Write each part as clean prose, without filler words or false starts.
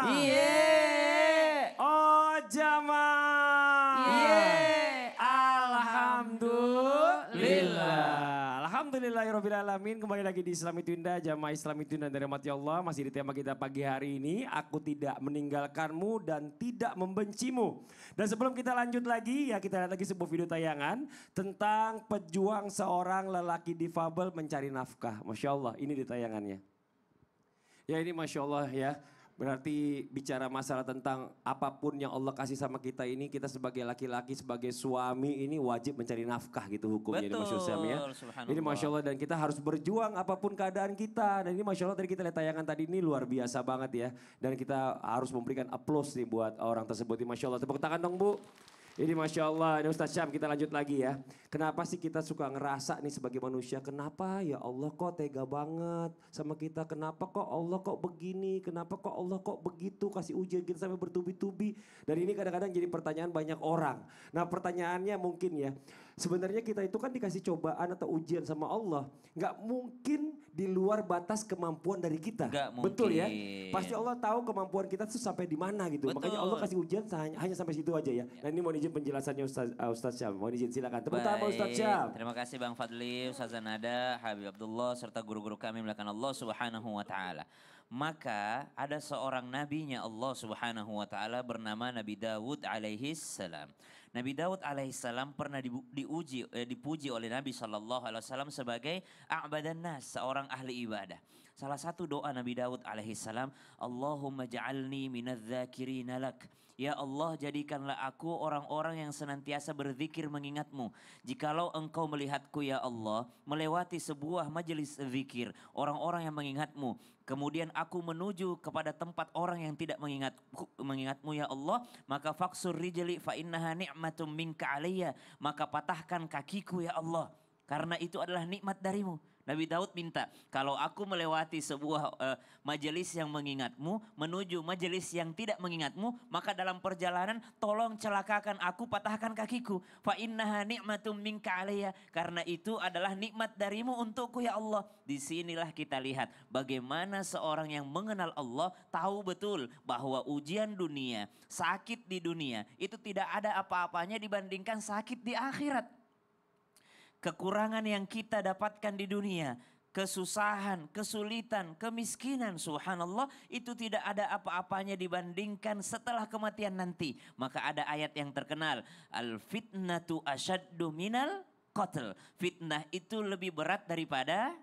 Iye. Oh jamaah. Iye. Alhamdulillah. Alhamdulillahirrabbilalamin. Kembali lagi di Islam Itu Indah, Jamaah Islam Itu Indah dari Rahmati Allah. Masih di tema kita pagi hari ini. Aku tidak meninggalkanmu dan tidak membencimu. Dan sebelum kita lanjut lagi, ya kita lihat lagi sebuah video tayangan tentang pejuang seorang lelaki difabel mencari nafkah. Masya Allah, ini di tayangannya. Ya ini Masya Allah ya. Berarti bicara masalah tentang apapun yang Allah kasih sama kita ini, kita sebagai laki-laki, sebagai suami ini wajib mencari nafkah gitu hukumnya. Betul, ini Masya Allah ya. Ini Masya Allah dan kita harus berjuang apapun keadaan kita. Dan ini Masya Allah dari kita lihat tayangan tadi ini luar biasa banget ya. Dan kita harus memberikan aplaus nih buat orang tersebut. Ini Masya Allah, tepuk tangan dong Bu. Ini Masya Allah, ini Ustaz Syam kita lanjut lagi ya. Kenapa sih kita suka ngerasa nih sebagai manusia, kenapa ya Allah kok tega banget sama kita. Kenapa kok Allah kok begini, kenapa kok Allah kok begitu. Kasih ujian kita sampai bertubi-tubi. Dan ini kadang-kadang jadi pertanyaan banyak orang. Nah pertanyaannya mungkin ya, sebenarnya kita itu kan dikasih cobaan atau ujian sama Allah. Nggak mungkin di luar batas kemampuan dari kita. Nggak mungkin. Betul ya? Pasti Allah tahu kemampuan kita tuh sampai di mana gitu. Betul. Makanya Allah kasih ujian hanya sampai situ aja ya. Nah ini mau izin penjelasannya Ustaz Syam. Mau izin silakan. Tepuk tangan Ustaz Syam. Terima kasih Bang Fadli, Ustaz Zanada, Habib Abdullah, serta guru-guru kami melakukan Allah Subhanahu wa Ta'ala. Maka ada seorang nabinya Allah Subhanahu wa Ta'ala bernama Nabi Dawud alaihi salam. Nabi Dawud alaihi salam pernah dipuji oleh Nabi SAW sebagai a'badan nas, seorang ahli ibadah. Salah satu doa Nabi Dawud alaihi salam, Allahumma ja'alni minadz-dzakirina lak. Ya Allah, jadikanlah aku orang-orang yang senantiasa berzikir mengingatmu. Jikalau engkau melihatku ya Allah, melewati sebuah majelis zikir, orang-orang yang mengingatmu. Kemudian aku menuju kepada tempat orang yang tidak mengingatmu ya Allah. Maka faksur rijli fa innaha ni'matum minka alayya. Maka patahkan kakiku ya Allah. Karena itu adalah nikmat darimu. Nabi Daud minta, kalau aku melewati sebuah majelis yang mengingatmu, menuju majelis yang tidak mengingatmu, maka dalam perjalanan tolong celakakan aku, patahkan kakiku. Fa innaha ni'matum minka alayya. Karena itu adalah nikmat darimu untukku ya Allah. Disinilah kita lihat bagaimana seorang yang mengenal Allah tahu betul bahwa ujian dunia, sakit di dunia itu tidak ada apa-apanya dibandingkan sakit di akhirat. Kekurangan yang kita dapatkan di dunia, kesusahan, kesulitan, kemiskinan, subhanallah, itu tidak ada apa-apanya dibandingkan setelah kematian nanti. Maka ada ayat yang terkenal, al-fitnatu asyaddu minal qatl. Fitnah itu lebih berat daripada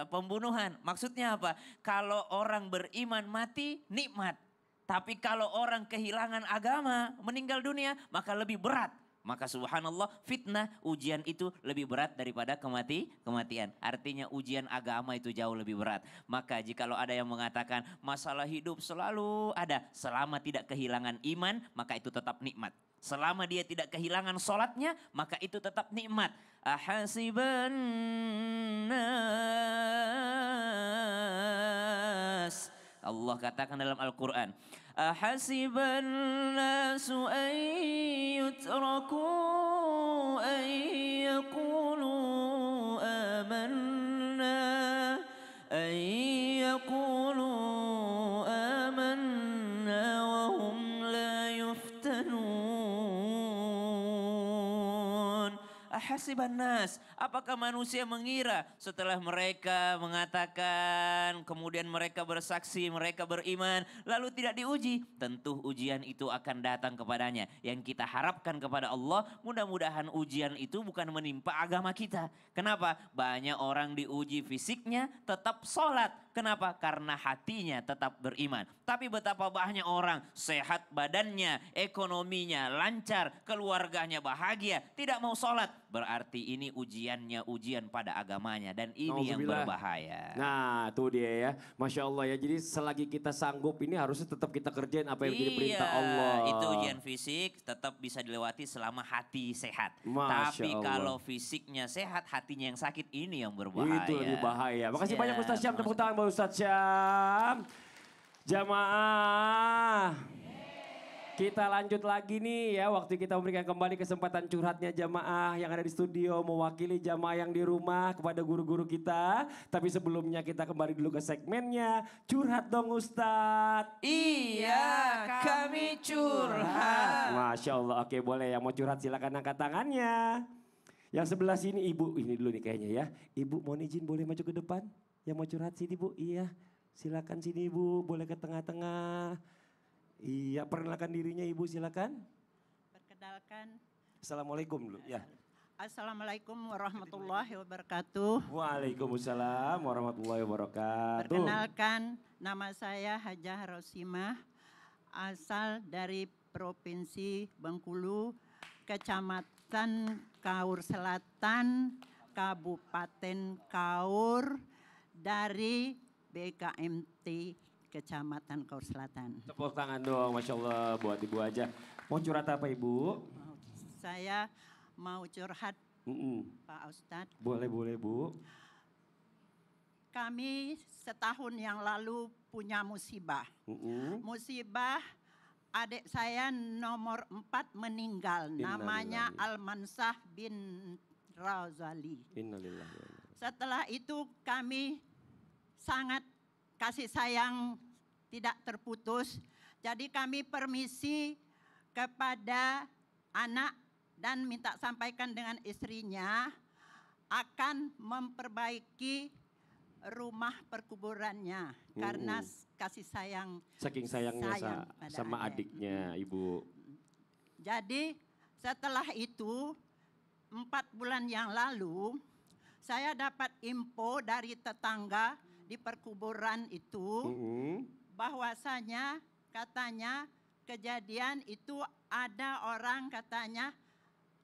pembunuhan. Maksudnya apa? Kalau orang beriman mati, nikmat. Tapi kalau orang kehilangan agama, meninggal dunia, maka lebih berat. Maka subhanallah fitnah, ujian itu lebih berat daripada kematian. Artinya ujian agama itu jauh lebih berat. Maka jikalau ada yang mengatakan masalah hidup selalu ada, selama tidak kehilangan iman maka itu tetap nikmat. Selama dia tidak kehilangan sholatnya maka itu tetap nikmat. Ahasiban nas. Allah katakan dalam Al-Quran. Ahasiban nasu an yutraku an yaqulu amanna an yaqulu amanna wa hum la yuftanun. Ahasiban nas, apakah manusia mengira setelah mereka mengatakan, kemudian mereka bersaksi, mereka beriman, lalu tidak diuji? Tentu ujian itu akan datang kepadanya. Yang kita harapkan kepada Allah, mudah-mudahan ujian itu bukan menimpa agama kita. Kenapa? Banyak orang diuji fisiknya tetap sholat. Kenapa? Karena hatinya tetap beriman. Tapi betapa banyak orang sehat badannya, ekonominya lancar, keluarganya bahagia, tidak mau sholat. Berarti ini ujiannya ujian pada agamanya dan ini yang berbahaya. Nah tuh dia ya, Masya Allah ya. Jadi selagi kita sanggup ini harusnya tetap kita kerjain apa yang menjadi perintah Allah. Itu ujian fisik tetap bisa dilewati selama hati sehat. Masya Tapi Allah. Kalau fisiknya sehat, hatinya yang sakit, ini yang berbahaya. Itu lebih bahaya. Makasih Ya, banyak Ustaz Syam, tepuk tangan buat Ustaz Syam. Jamaah. Kita lanjut lagi nih ya, waktu kita memberikan kembali kesempatan curhatnya jamaah yang ada di studio mewakili jamaah yang di rumah kepada guru-guru kita. Tapi sebelumnya kita kembali dulu ke segmennya curhat dong Ustadz. Iya, kami curhat. Masya Allah, oke boleh yang mau curhat silakan angkat tangannya. Yang sebelah sini ibu, ini dulu nih kayaknya ya. Ibu mohon izin boleh maju ke depan? Yang mau curhat sini bu, iya. Silakan sini ibu, boleh ke tengah-tengah. Iya, perkenalkan dirinya Ibu silakan. Perkenalkan. Assalamualaikum dulu ya. Assalamualaikum warahmatullahi wabarakatuh. Waalaikumsalam warahmatullahi wabarakatuh. Perkenalkan, nama saya Hajah Rosimah, asal dari Provinsi Bengkulu, Kecamatan Kaur Selatan, Kabupaten Kaur, dari BKMT Kecamatan Kaur Selatan. Tepuk tangan dong, Masya Allah buat Ibu aja. Mau curhat apa Ibu? Saya mau curhat Pak Ustadz. Boleh Bu. Kami setahun yang lalu punya musibah. Musibah adik saya nomor 4 meninggal. Namanya Almansah bin Razali. Innalillahi. Setelah itu kami sangat kasih sayang tidak terputus. Jadi kami permisi kepada anak dan minta sampaikan dengan istrinya akan memperbaiki rumah perkuburannya karena kasih sayang. Saking sayangnya sama adiknya Ibu. Jadi setelah itu 4 bulan yang lalu saya dapat info dari tetangga di perkuburan itu bahwasanya katanya kejadian itu ada orang katanya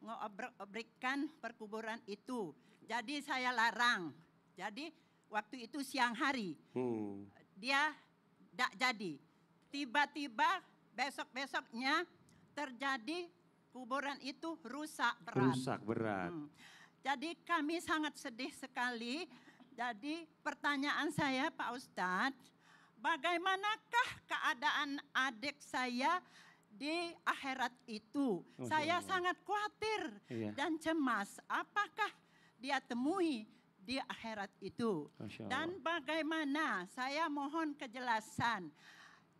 ngobrek-obrekan perkuburan itu. Jadi saya larang. Jadi waktu itu siang hari dia tidak jadi. Tiba-tiba besok-besoknya terjadi kuburan itu rusak berat. Jadi kami sangat sedih sekali. Jadi pertanyaan saya Pak Ustadz, bagaimanakah keadaan adik saya di akhirat itu? Saya sangat khawatir dan cemas. Apakah dia temui di akhirat itu? Dan bagaimana? Saya mohon kejelasan.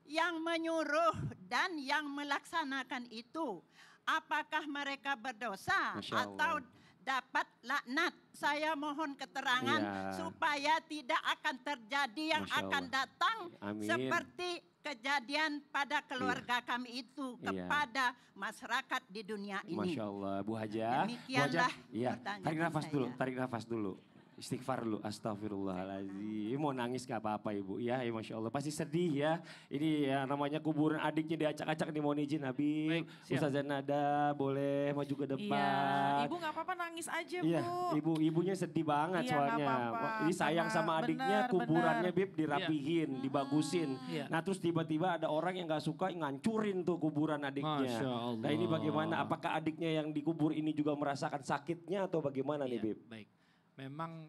Yang menyuruh dan yang melaksanakan itu, apakah mereka berdosa atau dapat laknat? Saya mohon keterangan supaya tidak akan terjadi yang akan datang seperti kejadian pada keluarga kami itu kepada masyarakat di dunia ini. Masya Allah, Bu Hajah. Demikianlah pertanyaan tarik nafas dulu. Istighfar dulu, astagfirullahaladzim. Mau nangis gak apa-apa Ibu ya, Masya Allah. Pasti sedih ya. Ini ya namanya kuburan adiknya diacak-acak nih, mohon izin Habib. Ustazah Nada boleh maju ke depan. Iya, Ibu gak apa-apa nangis aja Bu. Iya, ibunya sedih banget soalnya. Ini sayang sama adiknya, kuburannya Bib dirapihin, dibagusin. Nah terus tiba-tiba ada orang yang gak suka ngancurin tuh kuburan adiknya. Masya Allah. Nah ini bagaimana, apakah adiknya yang dikubur ini juga merasakan sakitnya atau bagaimana nih Bib? Baik. Memang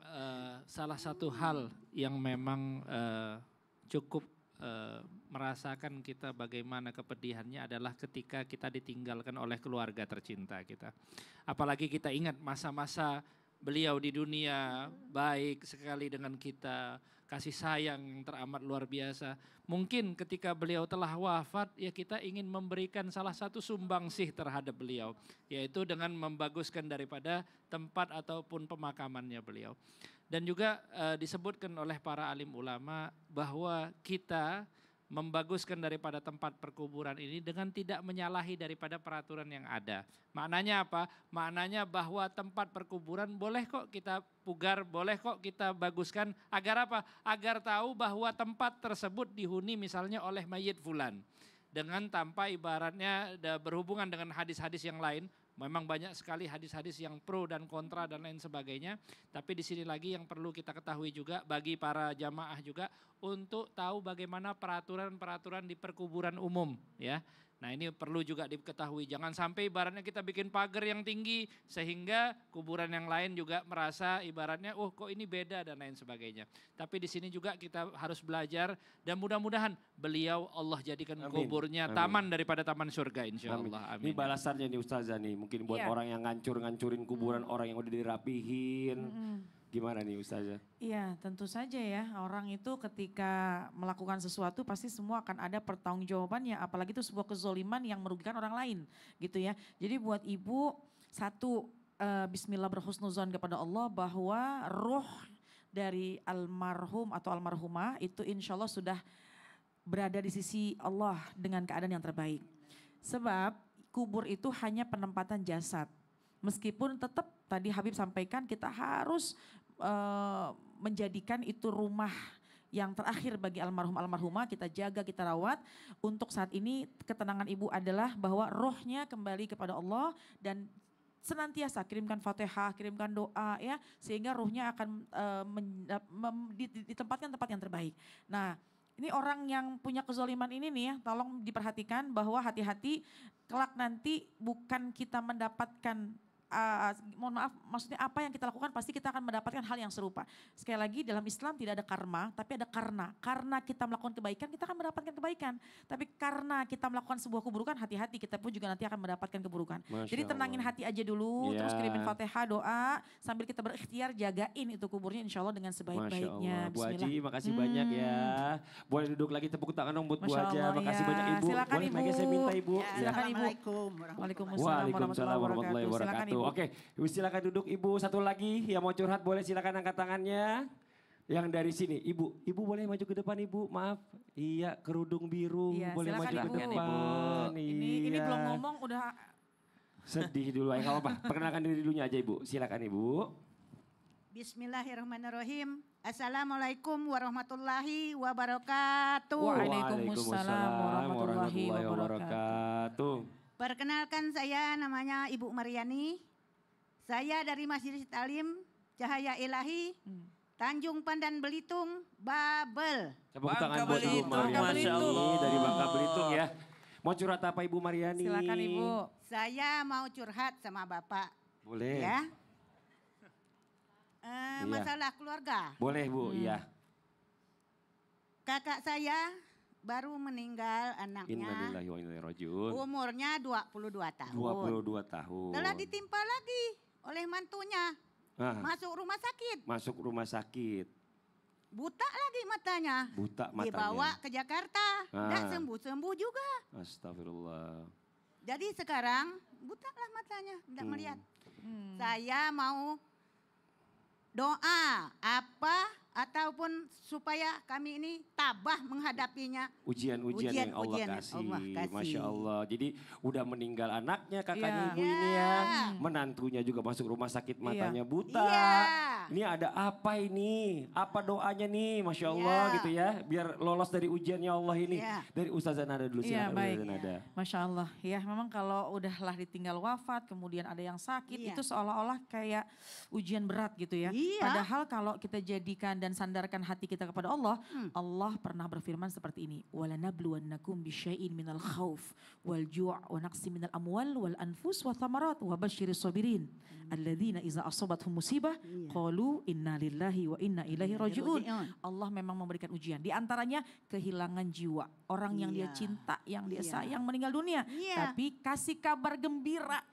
salah satu hal yang memang cukup merasakan kita bagaimana kepedihannya adalah ketika kita ditinggalkan oleh keluarga tercinta kita. Apalagi kita ingat masa-masa beliau di dunia baik sekali dengan kita, kasih sayang yang teramat luar biasa. Mungkin ketika beliau telah wafat ya kita ingin memberikan salah satu sumbangsih terhadap beliau. Yaitu dengan membaguskan daripada tempat ataupun pemakamannya beliau. Dan juga disebutkan oleh para alim ulama bahwa kita membaguskan daripada tempat perkuburan ini dengan tidak menyalahi daripada peraturan yang ada. Maknanya apa? Maknanya bahwa tempat perkuburan boleh kok kita pugar, boleh kok kita baguskan. Agar apa? Agar tahu bahwa tempat tersebut dihuni misalnya oleh mayit fulan. Dengan tanpa ibaratnya berhubungan dengan hadis-hadis yang lain. Memang banyak sekali hadis-hadis yang pro dan kontra dan lain sebagainya. Tapi di sini lagi yang perlu kita ketahui juga bagi para jamaah juga untuk tahu bagaimana peraturan-peraturan di perkuburan umum ya. Nah ini perlu juga diketahui, jangan sampai ibaratnya kita bikin pagar yang tinggi sehingga kuburan yang lain juga merasa ibaratnya oh kok ini beda dan lain sebagainya. Tapi di sini juga kita harus belajar dan mudah-mudahan beliau Allah jadikan kuburnya taman daripada taman surga insya Allah. Amin. Ini balasannya nih Ustazah nih, mungkin buat orang yang ngancurin kuburan orang yang udah dirapihin. Gimana nih Ustazah? Iya tentu saja ya, orang itu ketika melakukan sesuatu pasti semua akan ada pertanggungjawabannya, apalagi itu sebuah kezoliman yang merugikan orang lain gitu ya. Jadi buat ibu satu, bismillah berhusnuzon kepada Allah bahwa roh dari almarhum atau almarhumah itu insya Allah sudah berada di sisi Allah dengan keadaan yang terbaik. Sebab kubur itu hanya penempatan jasad. Meskipun tetap tadi Habib sampaikan kita harus menjadikan itu rumah yang terakhir bagi almarhumah, kita jaga, kita rawat. Untuk saat ini ketenangan ibu adalah bahwa rohnya kembali kepada Allah dan senantiasa kirimkan Fatihah, kirimkan doa ya, sehingga ruhnya akan ditempatkan tempat yang terbaik. Nah, ini orang yang punya kezaliman ini nih ya, tolong diperhatikan bahwa hati-hati kelak nanti bukan kita mendapatkan mohon maaf, maksudnya apa yang kita lakukan pasti kita akan mendapatkan hal yang serupa. Sekali lagi dalam Islam tidak ada karma, tapi ada karena. Karena kita melakukan kebaikan, kita akan mendapatkan kebaikan. Tapi karena kita melakukan sebuah keburukan, hati-hati kita pun juga nanti akan mendapatkan keburukan. Jadi tenangin hati aja dulu, terus kirimin Fatihah, doa, sambil kita berikhtiar jagain itu kuburnya insya Allah dengan sebaik-baiknya. Bu Haji, makasih banyak ya. Boleh duduk lagi, tepuk tangan dong buat Bu Haji. Makasih banyak Ibu. Silakan Boleh Ibu. lagi saya minta Ibu. Silakan Ibu. Waalaikumsalam warahmatullahi wabarakatuh. Oke, Ibu silakan duduk Ibu. Satu lagi yang mau curhat boleh silakan angkat tangannya. Yang dari sini, Ibu boleh maju ke depan Ibu, maaf. Iya, kerudung biru, Iya, boleh maju silakan, ke Ibu. depan. Ini belum ngomong udah. Sedih dulu, nggak apa-apa. Perkenalkan diri dulunya aja Ibu, silakan Ibu. Bismillahirrahmanirrahim. Assalamualaikum warahmatullahi wabarakatuh. Waalaikumsalam warahmatullahi wabarakatuh. Perkenalkan saya namanya Ibu Mariani. Saya dari Masjid Talim Cahaya Ilahi, Tanjung Pandan Belitung, Babel. Tepuk tangan buat Ibu Mariani dari Bangka Belitung ya. Mau curhat apa Ibu Mariani? Silakan Ibu. Saya mau curhat sama Bapak. Boleh. Ya. Masalah keluarga. Boleh Bu, iya. Kakak saya baru meninggal anaknya. Innalillahi wa inna ilaihi rajiun. Umurnya 22 tahun. 22 tahun. Telah ditimpa lagi oleh mantunya. Masuk rumah sakit. Masuk rumah sakit. Buta lagi matanya. Buta matanya. Dibawa ke Jakarta. Nggak sembuh-sembuh juga. Astagfirullah. Jadi sekarang buta lah matanya. Nggak melihat. Saya mau doa apa ataupun supaya kami ini tabah menghadapinya. Ujian-ujian yang Allah kasih. Masya Allah. Jadi udah meninggal anaknya kakaknya Ibu Iya. ini ya. Menantunya juga masuk rumah sakit matanya buta. Iya. Ini ada apa ini? Apa doanya nih? Masya Allah gitu ya. Biar lolos dari ujiannya Allah ini. Iya. Dari Ustazah Nada dulu. Iya Silakan baik. Ustazah Nada. Masya Allah. Ya memang kalau udahlah ditinggal wafat kemudian ada yang sakit Iya. itu seolah-olah kayak ujian berat gitu ya. Iya. Padahal kalau kita jadikan dan sandarkan hati kita kepada Allah. Allah pernah berfirman seperti ini. وَلَنَبْلُوَنَّكُمْ بِشَيْءٍ مِنَ الْخَوْفِ وَالْجُوعِ وَنَقْصٍ مِنَ الْأَمْوَالِ وَالْأَنْفُسِ وَالثَّمَرَاتِ وَبَشِّرِ الصَّابِرِينَ الَّذِينَ إِذَا أَصَابَتْهُم مُّصِيبَةٌ قَالُوا إِنَّا لِلَّهِ وَإِنَّا إِلَيْهِ راجعون. Allah memang memberikan ujian. Di antaranya kehilangan jiwa. Orang yang dia cinta, yang dia sayang meninggal dunia. Tapi kasih kabar gembira.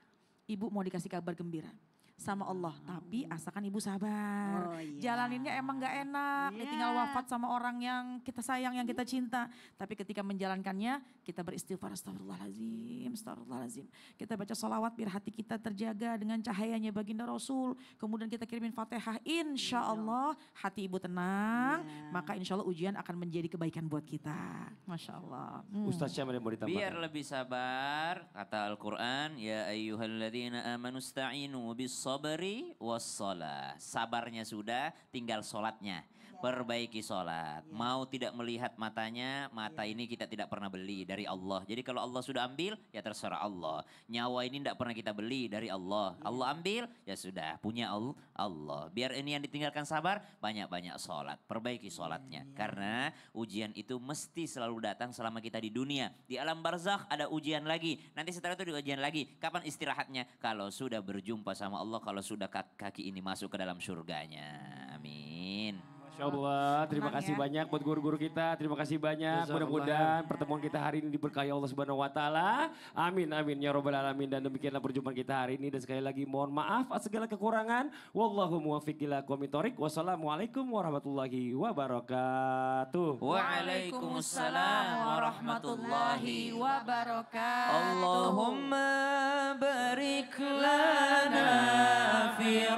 Ibu mau dikasih kabar gembira sama Allah, tapi asalkan ibu sabar. Jalaninnya emang gak enak, ditinggal wafat sama orang yang kita sayang, yang kita cinta. Tapi ketika menjalankannya, kita beristighfar, astagfirullahaladzim, astagfirullahaladzim. Kita baca sholawat biar hati kita terjaga dengan cahayanya baginda Rasul. Kemudian kita kirimin Fatihah, insya Allah hati ibu tenang. Maka insya Allah ujian akan menjadi kebaikan buat kita. Masya Allah. Ustaz Syam ada yang mau ditambahkan? Biar lebih sabar, kata Al-Quran, ya ayyuhalladzina amanu sta'inu bis sabri wassalah. Sabarnya sudah, tinggal sholatnya. Perbaiki sholat. Mau tidak melihat matanya, mata ini kita tidak pernah beli dari Allah. Jadi kalau Allah sudah ambil, ya terserah Allah. Nyawa ini tidak pernah kita beli dari Allah. Allah ambil, ya sudah punya Allah. Biar ini yang ditinggalkan sabar, banyak-banyak sholat. Perbaiki sholatnya. Karena ujian itu mesti selalu datang selama kita di dunia. Di alam barzakh ada ujian lagi. Nanti setelah itu ujian lagi. Kapan istirahatnya? Kalau sudah berjumpa sama Allah, kalau sudah kaki ini masuk ke dalam surganya. Amin. Masya Allah, terima Tenang kasih ya. banyak buat guru-guru kita. Terima kasih banyak. Mudah-mudahan pertemuan kita hari ini diberkahi Allah Subhanahu wa taala. Amin amin ya rabbal alamin. Dan demikianlah perjumpaan kita hari ini dan sekali lagi mohon maaf atas segala kekurangan. Wallahu muwaffiq ila aqwamit thoriq. Wassalamualaikum warahmatullahi wabarakatuh. Waalaikumsalam warahmatullahi wabarakatuh. Allahumma barik lana fi